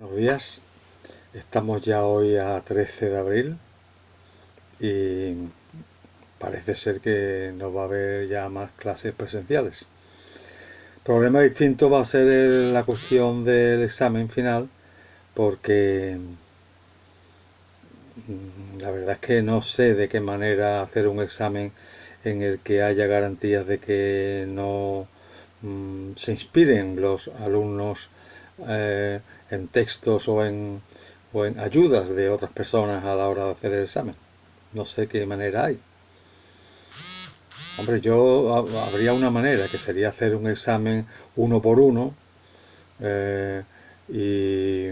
Buenos días, estamos ya hoy a 13 de abril y parece ser que no va a haber ya más clases presenciales. El problema distinto va a ser la cuestión del examen final, porque la verdad es que no sé de qué manera hacer un examen en el que haya garantías de que no se inspiren los alumnos en textos o en ayudas de otras personas a la hora de hacer el examen. No sé qué manera hay. Hombre, habría una manera, que sería hacer un examen uno por uno eh, y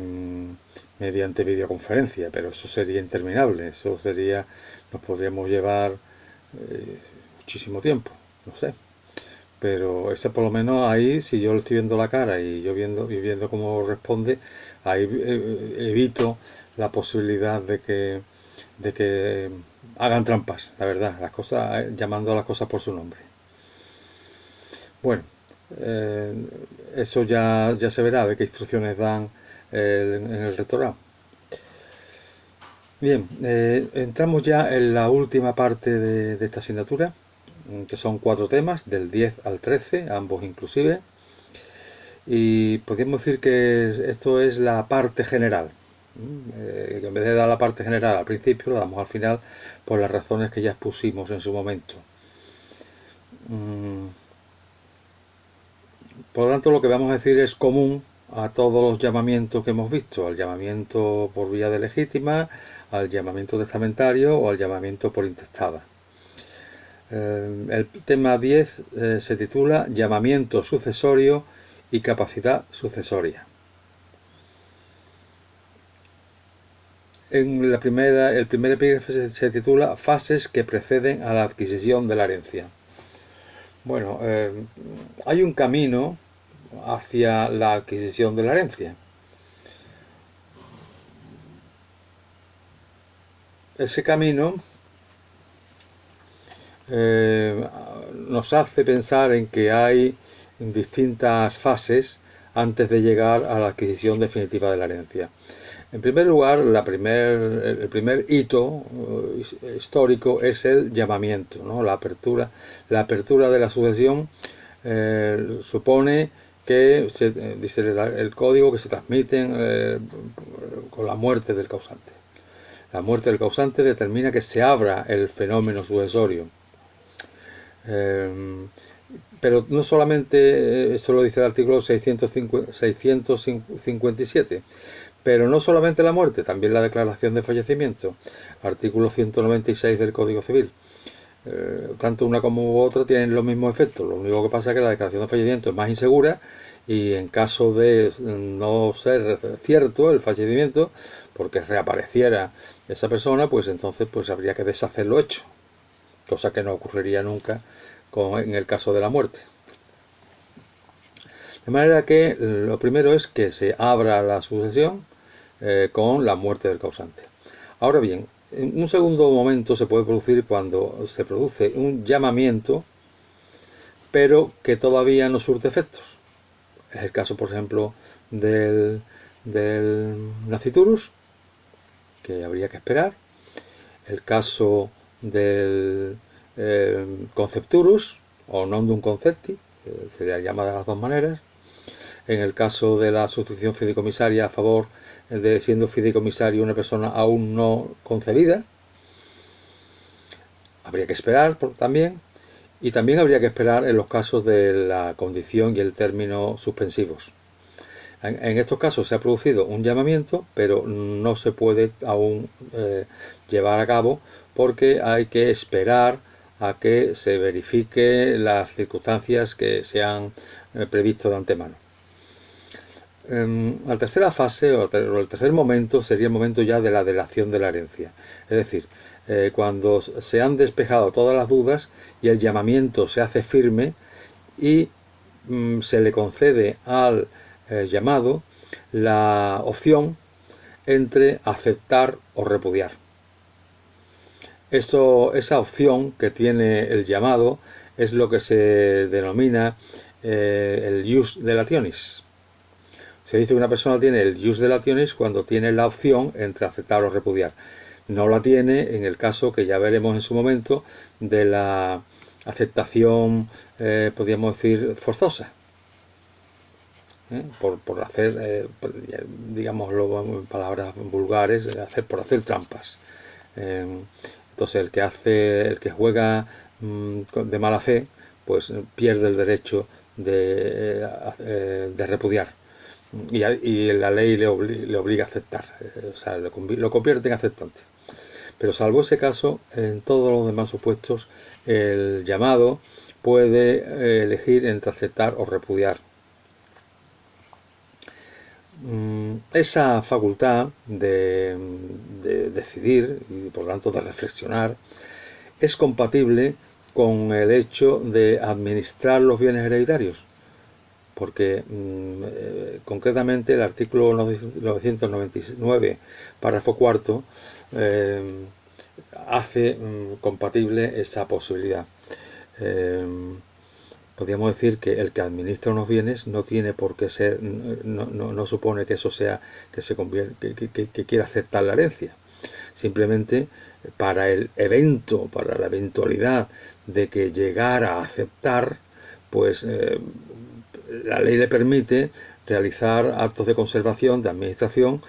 mediante videoconferencia, pero eso sería interminable, nos podríamos llevar muchísimo tiempo, no sé. Pero ese por lo menos ahí, si yo le estoy viendo la cara y viendo cómo responde, ahí evito la posibilidad de que hagan trampas, la verdad, las cosas, llamando a las cosas por su nombre. Bueno, eh, eso ya se verá de qué instrucciones dan en el rectorado. Bien, entramos ya en la última parte de esta asignatura, que son 4 temas, del 10 al 13, ambos inclusive. Y podríamos decir que esto es la parte general. Que en vez de dar la parte general al principio, la damos al final por las razones que ya expusimos en su momento. Por lo tanto, lo que vamos a decir es común a todos los llamamientos que hemos visto, al llamamiento por vía de legítima, al llamamiento testamentario o al llamamiento por intestada. El tema 10 se titula Llamamiento sucesorio y capacidad sucesoria. El primer epígrafe se titula Fases que preceden a la adquisición de la herencia. Bueno, hay un camino hacia la adquisición de la herencia. Ese camino nos hace pensar en que hay distintas fases antes de llegar a la adquisición definitiva de la herencia. En primer lugar, el primer hito histórico es el llamamiento, ¿no? La apertura de la sucesión supone que, dice el código, que se transmiten con la muerte del causante. La muerte del causante determina que se abra el fenómeno sucesorio. Pero no solamente, eso lo dice el artículo 657, pero no solamente la muerte, también la declaración de fallecimiento, artículo 196 del Código Civil. Tanto una como otra tienen los mismos efectos, lo único que pasa es que la declaración de fallecimiento es más insegura y en caso de no ser cierto el fallecimiento, porque reapareciera esa persona, pues entonces pues habría que deshacer lo hecho, cosa que no ocurriría nunca en el caso de la muerte. De manera que lo primero es que se abra la sucesión con la muerte del causante. Ahora bien, en un segundo momento se puede producir cuando se produce un llamamiento, pero que todavía no surte efectos. Es el caso, por ejemplo, del nasciturus, que habría que esperar. El caso del concepturus, o nondum concepti, se le llama de las dos maneras. En el caso de la sustitución fideicomisaria a favor de siendo fideicomisario una persona aún no concebida, habría que esperar también, y también habría que esperar en los casos de la condición y el término suspensivos. En estos casos se ha producido un llamamiento, pero no se puede aún llevar a cabo porque hay que esperar a que se verifique las circunstancias que se han previsto de antemano. La tercera fase o el tercer momento sería el momento ya de la delación de la herencia. Es decir, cuando se han despejado todas las dudas y el llamamiento se hace firme y se le concede al llamado la opción entre aceptar o repudiar. Esa opción que tiene el llamado es lo que se denomina el ius delationis. Se dice que una persona tiene el jus de lationis cuando tiene la opción entre aceptar o repudiar. No la tiene en el caso que ya veremos en su momento de la aceptación, podríamos decir, forzosa. Por hacer, digámoslo en palabras vulgares, por hacer trampas. Entonces el que juega de mala fe, pues pierde el derecho de repudiar. Y la ley le obliga a aceptar, o sea, lo convierte en aceptante. Pero salvo ese caso, en todos los demás supuestos, el llamado puede elegir entre aceptar o repudiar. Esa facultad de decidir y por lo tanto de reflexionar es compatible con el hecho de administrar los bienes hereditarios, porque concretamente el artículo 999, párrafo cuarto, hace compatible esa posibilidad. Podríamos decir que el que administra unos bienes no tiene por qué ser, no supone que eso sea que se convierte, que quiera aceptar la herencia. Simplemente para el evento, para la eventualidad de que llegara a aceptar, pues la ley le permite realizar actos de conservación, de administración,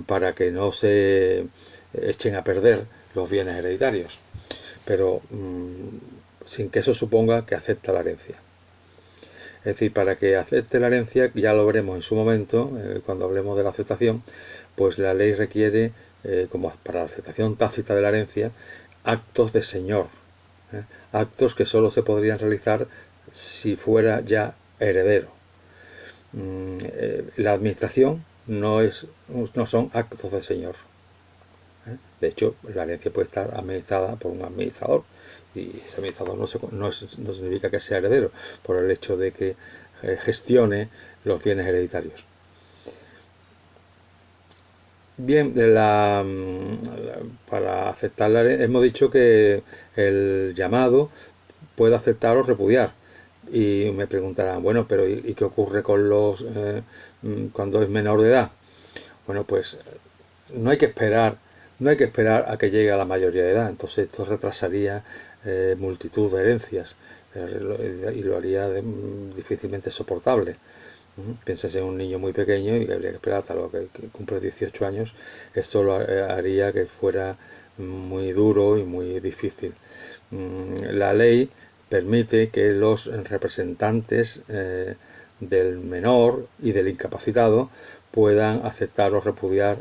para que no se echen a perder los bienes hereditarios, pero sin que eso suponga que acepta la herencia. Es decir, para que acepte la herencia, ya lo veremos en su momento, cuando hablemos de la aceptación, pues la ley requiere, como para la aceptación tácita de la herencia, actos de señor, actos que solo se podrían realizar si fuera ya heredero. La administración no son actos de señor. De hecho, la herencia puede estar administrada por un administrador, y ese administrador no significa que sea heredero, por el hecho de que gestione los bienes hereditarios. Bien, para aceptar la herencia, hemos dicho que el llamado puede aceptar o repudiar. Y me preguntarán, bueno, pero ¿y qué ocurre con cuando es menor de edad? Bueno, pues no hay que esperar a que llegue a la mayoría de edad. Entonces esto retrasaría multitud de herencias y lo haría difícilmente soportable. Piénsese en un niño muy pequeño y que habría que esperar hasta lo que cumple 18 años. Esto lo haría que fuera muy duro y muy difícil. La ley permite que los representantes del menor y del incapacitado puedan aceptar o repudiar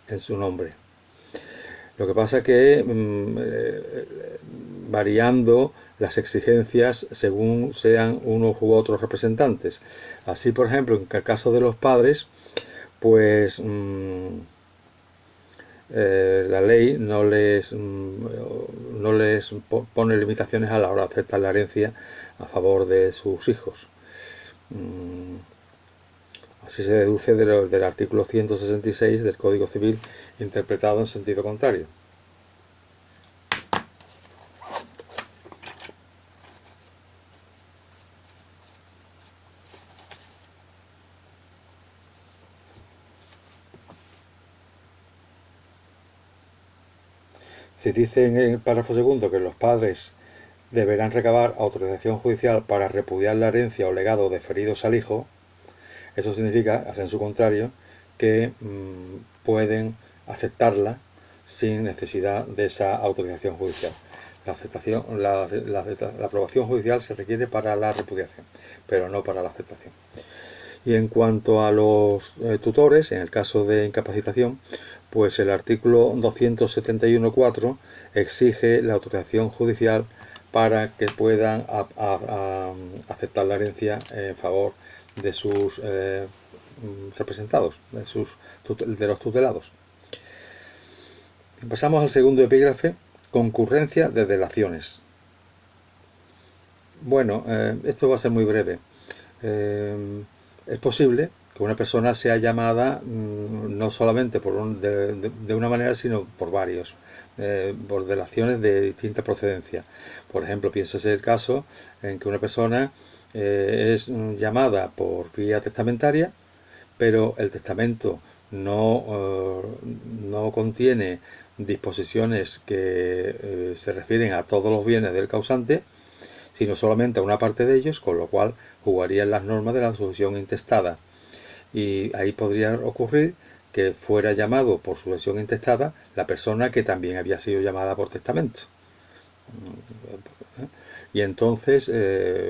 en su nombre. Lo que pasa es que variando las exigencias según sean unos u otros representantes. Así, por ejemplo, en el caso de los padres, pues la ley no les pone limitaciones a la hora de aceptar la herencia a favor de sus hijos. Así se deduce del artículo 166 del Código Civil, interpretado en sentido contrario. Se dice en el párrafo segundo que los padres deberán recabar autorización judicial para repudiar la herencia o legado deferidos al hijo. Eso significa, en su contrario, que pueden aceptarla sin necesidad de esa autorización judicial. La aprobación judicial se requiere para la repudiación, pero no para la aceptación. Y en cuanto a los tutores, en el caso de incapacitación, pues el artículo 271.4 exige la autorización judicial para que puedan aceptar la herencia en favor de sus representados, de los tutelados. Pasamos al segundo epígrafe, concurrencia de delaciones. Bueno, esto va a ser muy breve. Es posible que una persona sea llamada no solamente de una manera, sino por varios, por delaciones de distinta procedencia. Por ejemplo, piénsese el caso en que una persona es llamada por vía testamentaria, pero el testamento no contiene disposiciones que se refieren a todos los bienes del causante, sino solamente a una parte de ellos, con lo cual jugarían las normas de la sucesión intestada. Y ahí podría ocurrir que fuera llamado por sucesión intestada la persona que también había sido llamada por testamento. Y entonces,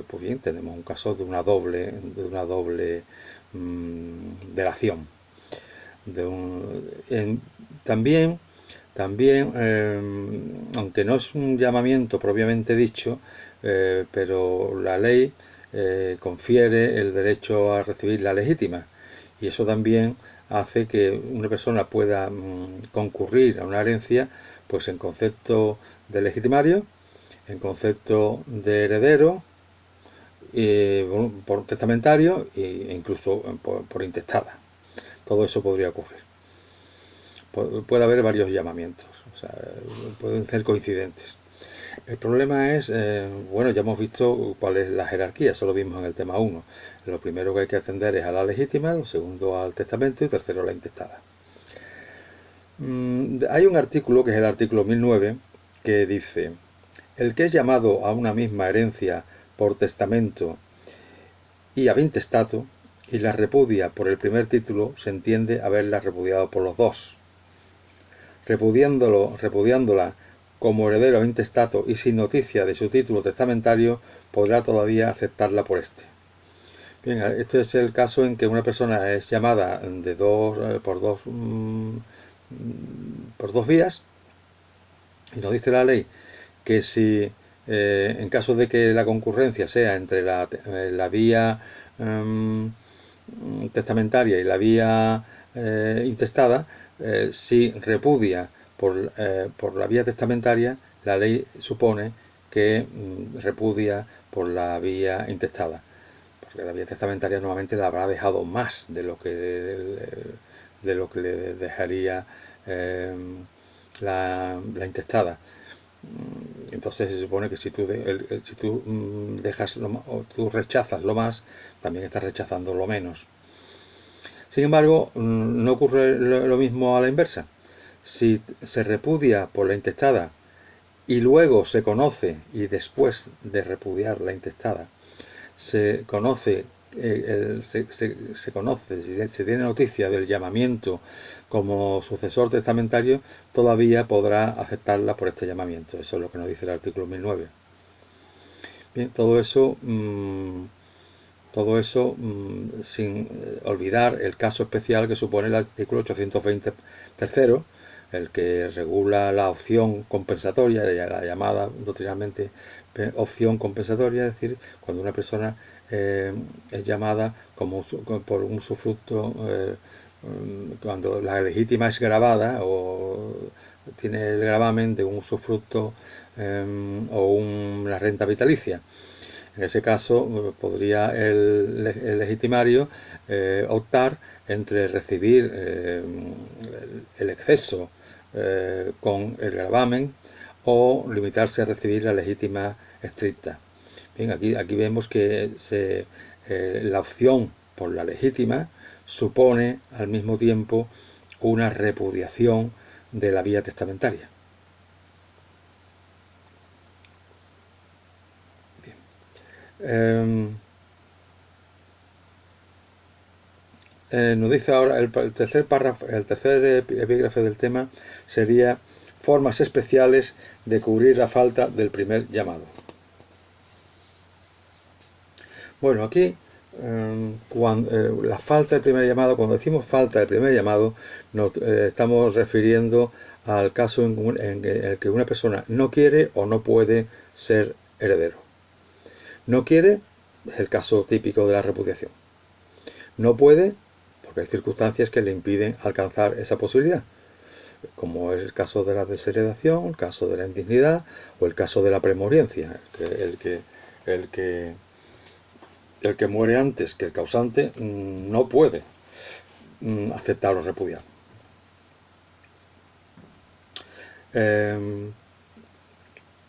pues bien, tenemos un caso de una doble delación. También, aunque no es un llamamiento propiamente dicho, pero la ley confiere el derecho a recibir la legítima, y eso también hace que una persona pueda concurrir a una herencia pues en concepto de legitimario, en concepto de heredero, por testamentario e incluso por intestada. Todo eso podría ocurrir. Puede haber varios llamamientos, o sea, pueden ser coincidentes. El problema es, bueno, ya hemos visto cuál es la jerarquía, eso lo vimos en el tema 1. Lo primero que hay que atender es a la legítima, lo segundo al testamento y tercero a la intestada. Hay un artículo, que es el artículo 1009, que dice: el que es llamado a una misma herencia por testamento y ab intestato y la repudia por el primer título, se entiende haberla repudiado por los dos. Repudiándola como heredero intestato y sin noticia de su título testamentario, podrá todavía aceptarla por este. Bien, este es el caso en que una persona es llamada por dos vías, y nos dice la ley que si en caso de que la concurrencia sea entre la vía testamentaria y la vía intestada, si repudia por la vía testamentaria, la ley supone que repudia por la vía intestada, porque la vía testamentaria normalmente la habrá dejado más de lo que le dejaría la intestada. Entonces se supone que si tú tú rechazas lo más, también estás rechazando lo menos. Sin embargo, no ocurre lo mismo a la inversa. Si se repudia por la intestada y luego se conoce, y después de repudiar la intestada, se conoce, se tiene noticia del llamamiento como sucesor testamentario, todavía podrá aceptarla por este llamamiento. Eso es lo que nos dice el artículo 1009. Bien, todo eso sin olvidar el caso especial que supone el artículo 820 tercero, el que regula la opción compensatoria, la llamada doctrinalmente opción compensatoria, es decir, cuando una persona es llamada por un usufructo, cuando la legítima es gravada o tiene el gravamen de un usufructo o una renta vitalicia. En ese caso podría el legitimario optar entre recibir el exceso con el gravamen o limitarse a recibir la legítima estricta. Bien, aquí vemos que la opción por la legítima supone al mismo tiempo una repudiación de la vía testamentaria. Nos dice ahora el tercer párrafo, el tercer epígrafe del tema sería formas especiales de cubrir la falta del primer llamado. Bueno, aquí la falta del primer llamado, cuando decimos falta del primer llamado, nos estamos refiriendo al caso en el que una persona no quiere o no puede ser heredero. No quiere, es el caso típico de la repudiación. No puede, porque hay circunstancias que le impiden alcanzar esa posibilidad, como es el caso de la desheredación, el caso de la indignidad o el caso de la premoriencia, el que muere antes que el causante no puede aceptar o repudiar.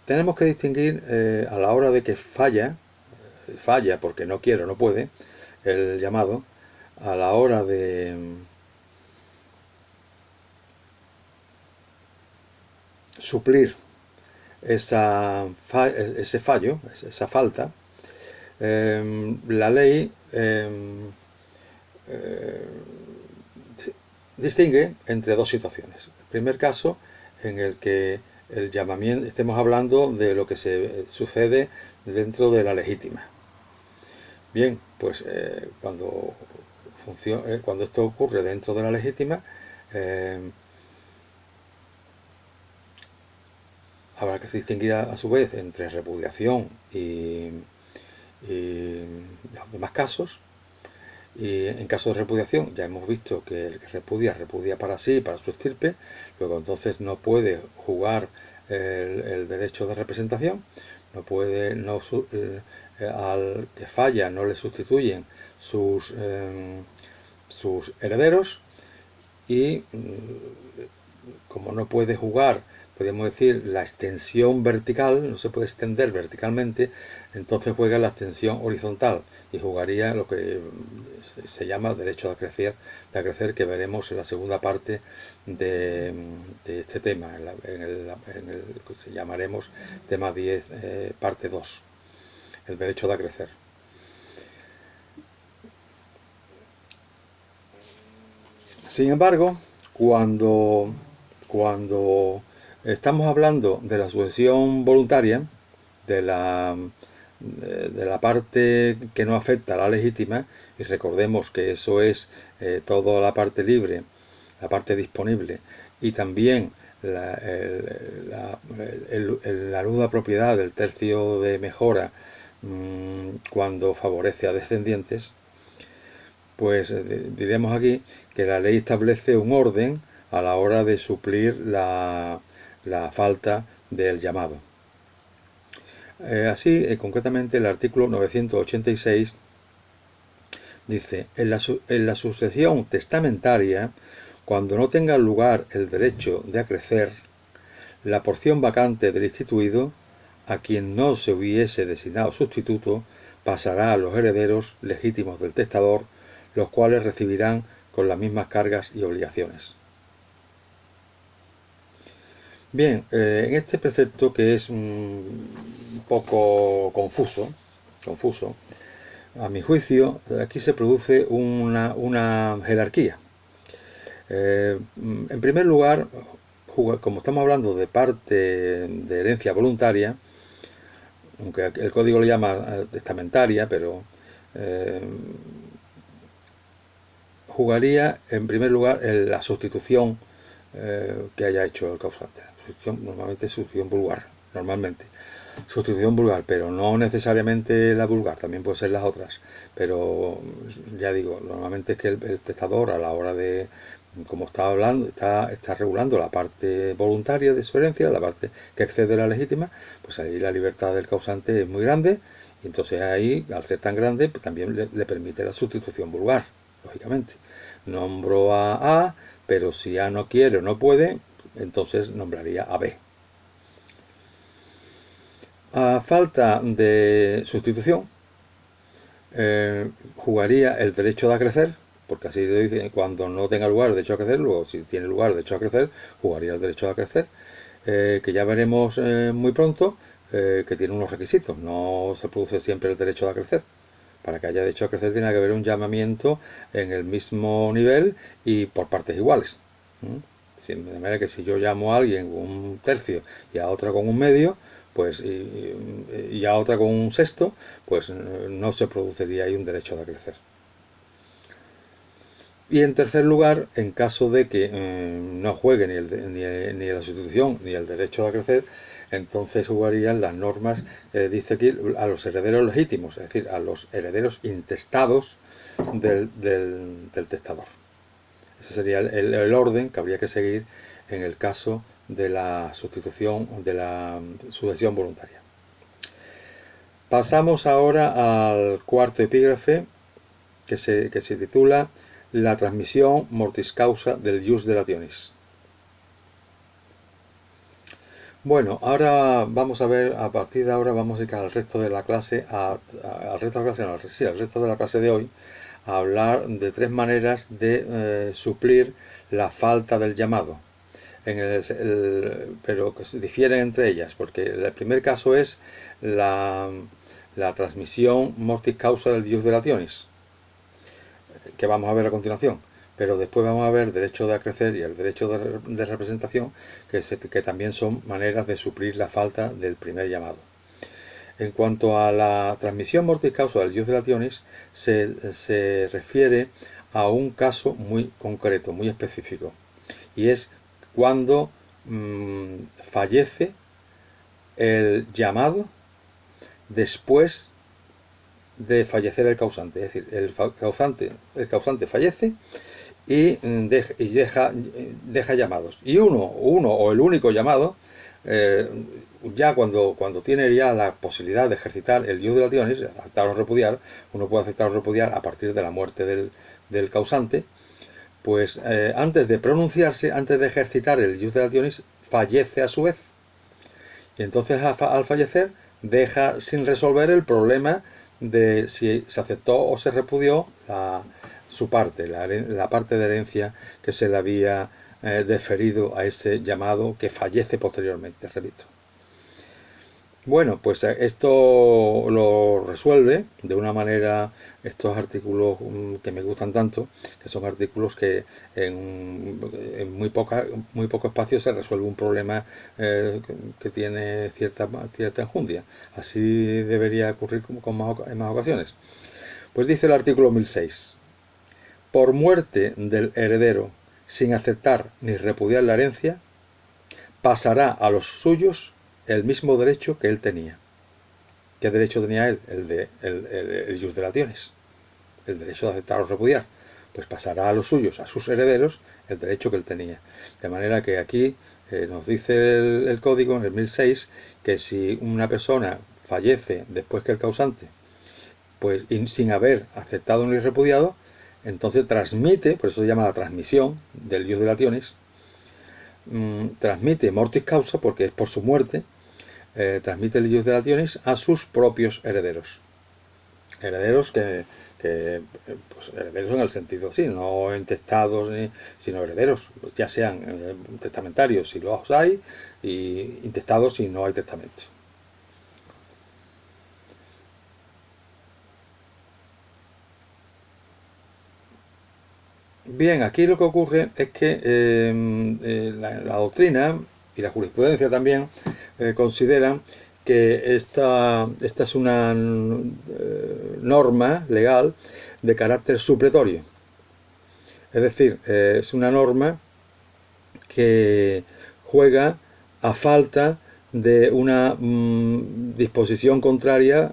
Tenemos que distinguir a la hora de que falla porque no quiere o no puede el llamado, a la hora de suplir ese fallo, esa falta, la ley distingue entre dos situaciones. El primer caso, en el que el llamamiento, estemos hablando de lo que se sucede dentro de la legítima. Bien, pues cuando esto ocurre dentro de la legítima, habrá que distinguir a su vez entre repudiación y los demás casos. Y en caso de repudiación, ya hemos visto que el que repudia para sí, para su estirpe, luego entonces no puede jugar el derecho de representación, no puede, al que falla no le sustituyen sus herederos, y como no puede jugar, podríamos decir, la extensión vertical, no se puede extender verticalmente, entonces juega la extensión horizontal y jugaría lo que se llama derecho de acrecer, que veremos en la segunda parte de este tema, en el que llamaremos tema 10, parte 2, el derecho de acrecer. Sin embargo, cuando estamos hablando de la sucesión voluntaria, de la parte que no afecta a la legítima, y recordemos que eso es toda la parte libre, la parte disponible, y también la nuda propiedad del tercio de mejora cuando favorece a descendientes, pues diremos aquí que la ley establece un orden a la hora de suplir la falta del llamado. Así, concretamente, el artículo 986 dice: en la sucesión testamentaria, cuando no tenga lugar el derecho de acrecer, la porción vacante del instituido, a quien no se hubiese designado sustituto, pasará a los herederos legítimos del testador, los cuales recibirán con las mismas cargas y obligaciones. Bien, en este precepto, que es un poco confuso, a mi juicio, aquí se produce una jerarquía. En primer lugar, como estamos hablando de parte de herencia voluntaria, aunque el código lo llama testamentaria, pero jugaría en primer lugar la sustitución que haya hecho el causante. Normalmente sustitución vulgar, sustitución vulgar, pero no necesariamente la vulgar, también puede ser las otras. Pero ya digo, normalmente es que el testador, a la hora de, como está hablando, está regulando la parte voluntaria de su herencia, la parte que excede la legítima, pues ahí la libertad del causante es muy grande, y entonces ahí, al ser tan grande, pues también le permite la sustitución vulgar, lógicamente. Nombro a A, pero si A no quiere o no puede, entonces nombraría a B. A falta de sustitución, jugaría el derecho de acrecer, porque así le dice: cuando no tenga lugar el derecho a acrecer, luego si tiene lugar el derecho a acrecer, jugaría el derecho a acrecer, que ya veremos muy pronto que tiene unos requisitos. No se produce siempre el derecho de acrecer. Para que haya derecho a crecer tiene que haber un llamamiento en el mismo nivel y por partes iguales. De manera que si yo llamo a alguien con un tercio y a otra con un medio, pues y a otra con un sexto, pues no se produciría ahí un derecho de acrecer. Y en tercer lugar, en caso de que no juegue ni la sustitución ni el derecho de acrecer, entonces jugarían las normas, dice aquí, a los herederos legítimos, es decir, a los herederos intestados del testador. Ese sería el orden que habría que seguir en el caso de la sustitución, de la sucesión voluntaria. Pasamos ahora al cuarto epígrafe, que se titula La transmisión mortis causa del jus delationis. Bueno, ahora vamos a ver, a partir de ahora vamos a ir al resto de la clase, al resto de la clase de hoy, a hablar de tres maneras de suplir la falta del llamado. Pero que se difieren entre ellas, porque el primer caso es la transmisión mortis causa del ius delationis, que vamos a ver a continuación. Pero después vamos a ver derecho de acrecer y el derecho de representación, que también son maneras de suplir la falta del primer llamado. En cuanto a la transmisión mortis causa del ius delationis, se refiere a un caso muy concreto, muy específico, y es cuando fallece el llamado después de fallecer el causante. Es decir, el causante fallece y deja llamados. Y uno o el único llamado, ya cuando tiene ya la posibilidad de ejercitar el ius delationis, aceptar o repudiar, uno puede aceptar o repudiar a partir de la muerte del causante, pues antes de pronunciarse, antes de ejercitar el ius delationis, fallece a su vez. Y entonces al fallecer deja sin resolver el problema de si se aceptó o se repudió su parte, la parte de herencia que se le había deferido a ese llamado que fallece posteriormente, repito. Bueno, pues esto lo resuelve de una manera estos artículos que me gustan tanto, que son artículos que en muy poco espacio se resuelve un problema que tiene cierta enjundia. Así debería ocurrir en más ocasiones. Pues dice el artículo 1006. Por muerte del heredero, sin aceptar ni repudiar la herencia, pasará a los suyos el mismo derecho que él tenía. ¿Qué derecho tenía él? El ius delationis, el derecho de aceptar o repudiar. Pues pasará a los suyos, a sus herederos, el derecho que él tenía. De manera que aquí nos dice el código, en el 1006, que si una persona fallece después que el causante, pues sin haber aceptado ni repudiado, entonces transmite, por eso se llama la transmisión del ius delationis, transmite mortis causa, porque es por su muerte, transmite el ius delationis a sus propios herederos. Herederos pues, herederos en el sentido, sí, no intestados, sino herederos, ya sean testamentarios si los hay, y intestados si no hay testamento. Bien, aquí lo que ocurre es que la doctrina y la jurisprudencia también consideran que esta es una norma legal de carácter supletorio. Es decir, es una norma que juega a falta de una disposición contraria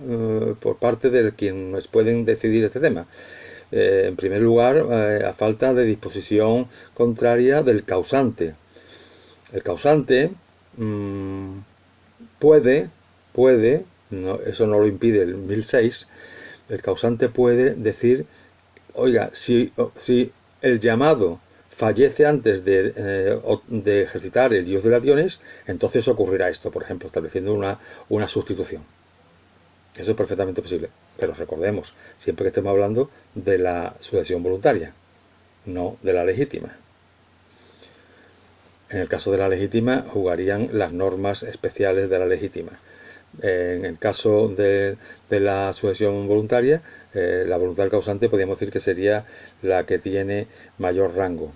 por parte de quienes pueden decidir este tema. En primer lugar, a falta de disposición contraria del causante. El causante puede, no, eso no lo impide el 1006, el causante puede decir, oiga, si el llamado fallece antes de ejercitar el ius delationis, entonces ocurrirá esto, por ejemplo, estableciendo una sustitución. Eso es perfectamente posible. Pero recordemos, siempre que estemos hablando de la sucesión voluntaria, no de la legítima. En el caso de la legítima, jugarían las normas especiales de la legítima. En el caso de la sucesión voluntaria, la voluntad del causante podríamos decir que sería la que tiene mayor rango.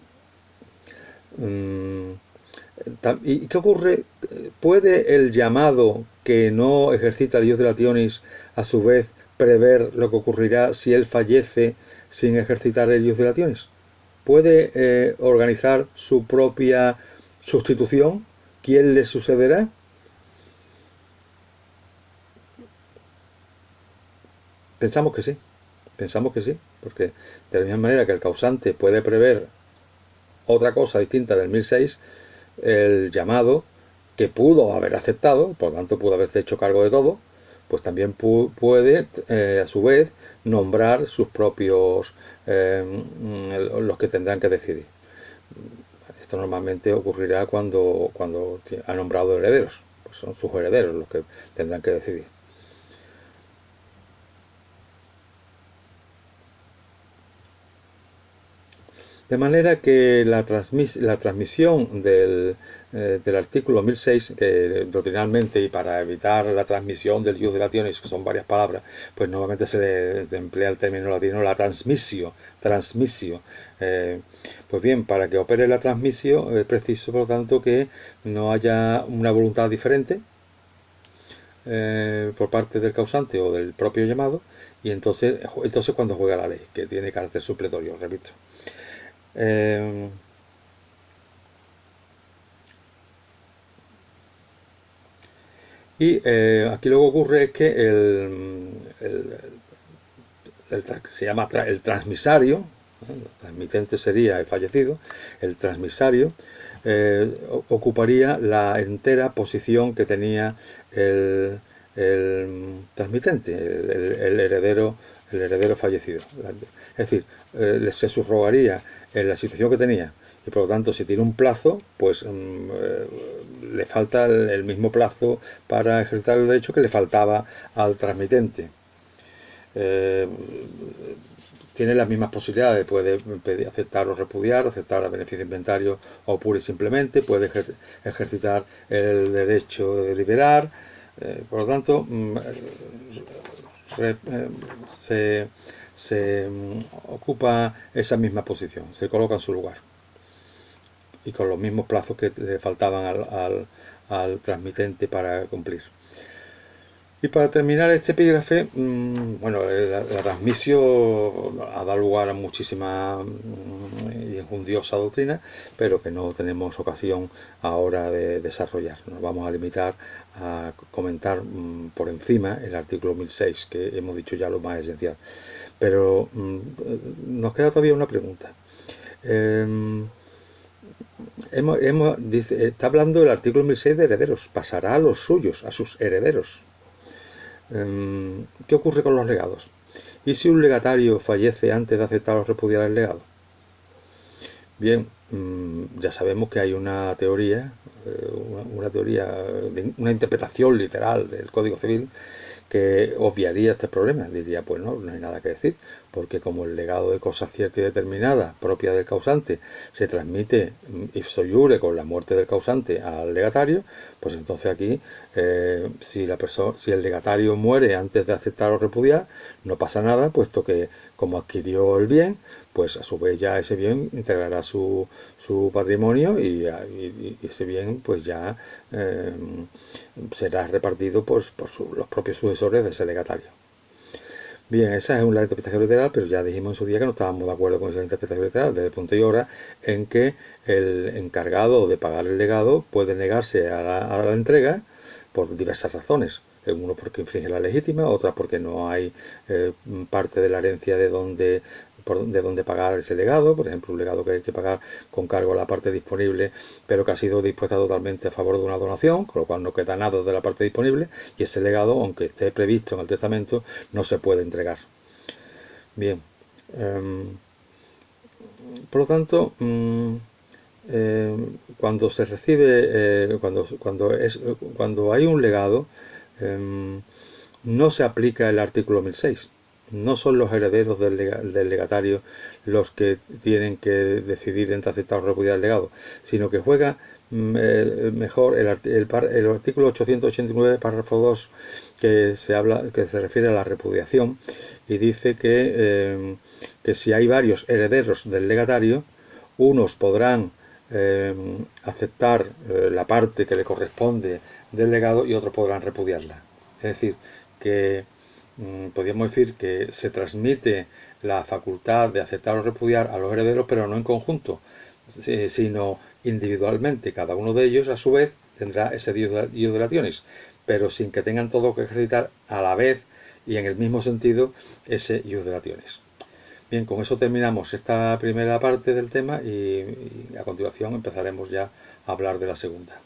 ¿Y qué ocurre? ¿Puede el llamado que no ejercita el ius delationis a su vez prever lo que ocurrirá si él fallece sin ejercitar el ius delationis? ¿Puede organizar su propia sustitución? ¿Quién le sucederá? Pensamos que sí, porque de la misma manera que el causante puede prever otra cosa distinta del 1006, el llamado, que pudo haber aceptado, por lo tanto pudo haberse hecho cargo de todo, pues también puede a su vez nombrar sus propios, los que tendrán que decidir. Esto normalmente ocurrirá cuando ha nombrado herederos, pues son sus herederos los que tendrán que decidir. De manera que la transmisión del artículo 1006, que doctrinalmente y para evitar la transmisión del ius dilationis, que son varias palabras, pues normalmente se emplea el término latino la transmissio. Pues bien, para que opere la transmisión es preciso, por lo tanto, que no haya una voluntad diferente por parte del causante o del propio llamado, y entonces cuando juega la ley, que tiene carácter supletorio, repito. Aquí lo que ocurre es que se llama el transmisario, el transmitente sería el fallecido, el transmisario ocuparía la entera posición que tenía el transmitente, el heredero fallecido. Es decir, se subrogaría en la situación que tenía, y por lo tanto, si tiene un plazo, pues le falta el mismo plazo para ejercitar el derecho que le faltaba al transmitente. Tiene las mismas posibilidades, puede pedir, aceptar o repudiar, aceptar el beneficio inventario o pura y simplemente, puede ejercitar el derecho de deliberar, por lo tanto se ocupa esa misma posición, se coloca en su lugar y con los mismos plazos que le faltaban al transmitente para cumplir. Y para terminar este epígrafe, bueno, la transmisión ha dado lugar a muchísima y enjundiosa doctrina, pero que no tenemos ocasión ahora de desarrollar. Nos vamos a limitar a comentar por encima el artículo 1006, que hemos dicho ya lo más esencial. Pero nos queda todavía una pregunta. Está hablando el artículo 1006 de herederos, pasará a los suyos, a sus herederos. ¿Qué ocurre con los legados? ¿Y si un legatario fallece antes de aceptar o repudiar el legado? Bien, ya sabemos que hay una teoría, una interpretación literal del Código Civil que obviaría este problema. Diría, pues no hay nada que decir, porque como el legado de cosas ciertas y determinadas, propia del causante, se transmite ipso iure con la muerte del causante al legatario, pues entonces aquí, si el legatario muere antes de aceptar o repudiar, no pasa nada, puesto que como adquirió el bien, pues a su vez ya ese bien integrará su patrimonio y ese bien pues ya será repartido por los propios sucesores de ese legatario. Bien, esa es una interpretación literal, pero ya dijimos en su día que no estábamos de acuerdo con esa interpretación literal, desde el punto y hora en que el encargado de pagar el legado puede negarse a la entrega por diversas razones. Uno porque infringe la legítima, otra porque no hay parte de la herencia de donde pagar ese legado, por ejemplo un legado que hay que pagar con cargo a la parte disponible, pero que ha sido dispuesta totalmente a favor de una donación, con lo cual no queda nada de la parte disponible, y ese legado, aunque esté previsto en el testamento, no se puede entregar. Bien, por lo tanto, cuando se recibe, cuando hay un legado, no se aplica el artículo 1006. No son los herederos del legatario los que tienen que decidir entre aceptar o repudiar el legado, sino que juega mejor el artículo 889, párrafo 2, que se refiere a la repudiación, y dice que si hay varios herederos del legatario, unos podrán aceptar la parte que le corresponde del legado y otros podrán repudiarla. Es decir, que podríamos decir que se transmite la facultad de aceptar o repudiar a los herederos, pero no en conjunto, sino individualmente. Cada uno de ellos, a su vez, tendrá ese ius dilationis, pero sin que tengan todo que ejercitar a la vez y en el mismo sentido ese ius dilationis. Bien, con eso terminamos esta primera parte del tema y a continuación empezaremos ya a hablar de la segunda.